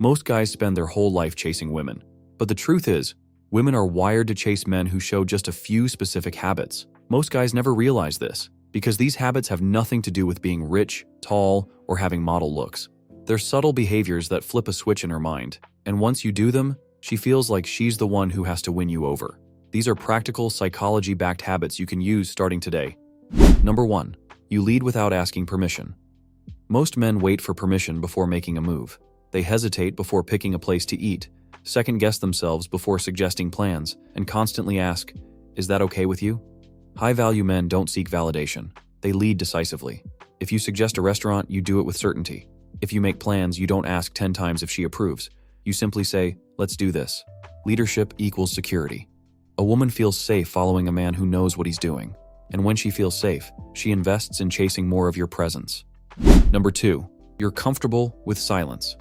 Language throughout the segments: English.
Most guys spend their whole life chasing women. But the truth is, women are wired to chase men who show just a few specific habits. Most guys never realize this, because these habits have nothing to do with being rich, tall, or having model looks. They're subtle behaviors that flip a switch in her mind, and once you do them, she feels like she's the one who has to win you over. These are practical, psychology-backed habits you can use starting today. Number 1. You lead without asking permission. Most men wait for permission before making a move. They hesitate before picking a place to eat, second-guess themselves before suggesting plans, and constantly ask, "Is that okay with you?" High-value men don't seek validation. They lead decisively. If you suggest a restaurant, you do it with certainty. If you make plans, you don't ask 10 times if she approves. You simply say, "Let's do this." Leadership equals security. A woman feels safe following a man who knows what he's doing. And when she feels safe, she invests in chasing more of your presence. Number 2. You're comfortable with silence.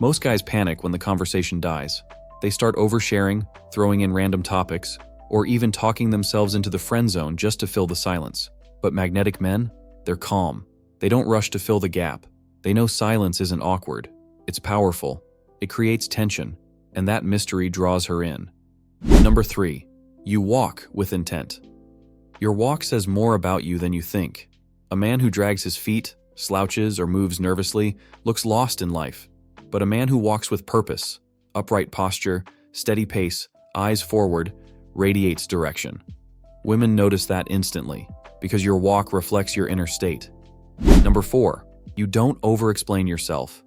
Most guys panic when the conversation dies. They start oversharing, throwing in random topics, or even talking themselves into the friend zone just to fill the silence. But magnetic men, they're calm. They don't rush to fill the gap. They know silence isn't awkward. It's powerful. It creates tension, and that mystery draws her in. Number 3. You walk with intent. Your walk says more about you than you think. A man who drags his feet, slouches, or moves nervously looks lost in life. But a man who walks with purpose, upright posture, steady pace, eyes forward, radiates direction. Women notice that instantly, because your walk reflects your inner state. Number 4. You don't over-explain yourself.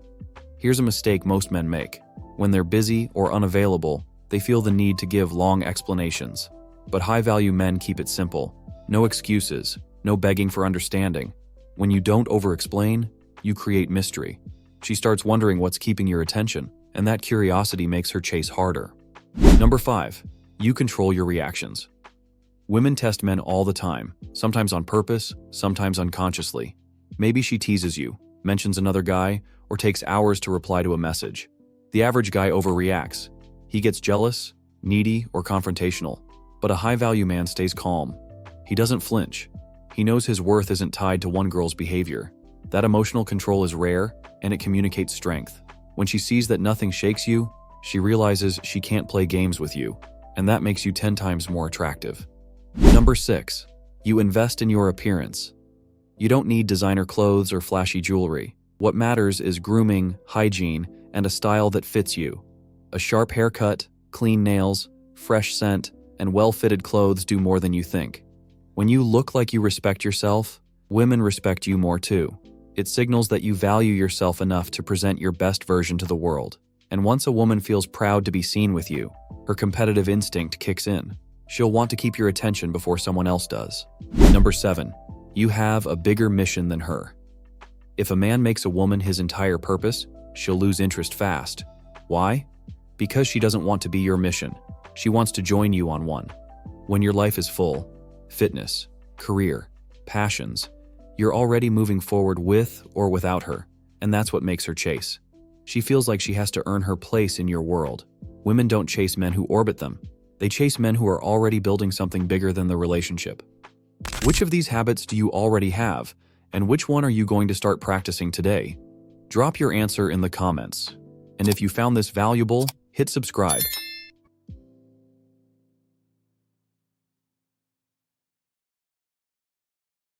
Here's a mistake most men make. When they're busy or unavailable, they feel the need to give long explanations. But high-value men keep it simple. No excuses, no begging for understanding. When you don't over-explain, you create mystery. She starts wondering what's keeping your attention, and that curiosity makes her chase harder. Number 5. You control your reactions. Women test men all the time, sometimes on purpose, sometimes unconsciously. Maybe she teases you, mentions another guy, or takes hours to reply to a message. The average guy overreacts. He gets jealous, needy, or confrontational. But a high-value man stays calm. He doesn't flinch. He knows his worth isn't tied to one girl's behavior. That emotional control is rare, and it communicates strength. When she sees that nothing shakes you, she realizes she can't play games with you, and that makes you 10 times more attractive. Number 6. You invest in your appearance. You don't need designer clothes or flashy jewelry. What matters is grooming, hygiene, and a style that fits you. A sharp haircut, clean nails, fresh scent, and well-fitted clothes do more than you think. When you look like you respect yourself, women respect you more too. It signals that you value yourself enough to present your best version to the world. And once a woman feels proud to be seen with you, her competitive instinct kicks in. She'll want to keep your attention before someone else does. Number 7. You have a bigger mission than her. If a man makes a woman his entire purpose, she'll lose interest fast. Why? Because she doesn't want to be your mission. She wants to join you on one. When your life is full, fitness, career, passions, you're already moving forward with or without her, and that's what makes her chase. She feels like she has to earn her place in your world. Women don't chase men who orbit them. They chase men who are already building something bigger than the relationship. Which of these habits do you already have, and which one are you going to start practicing today? Drop your answer in the comments. And if you found this valuable, hit subscribe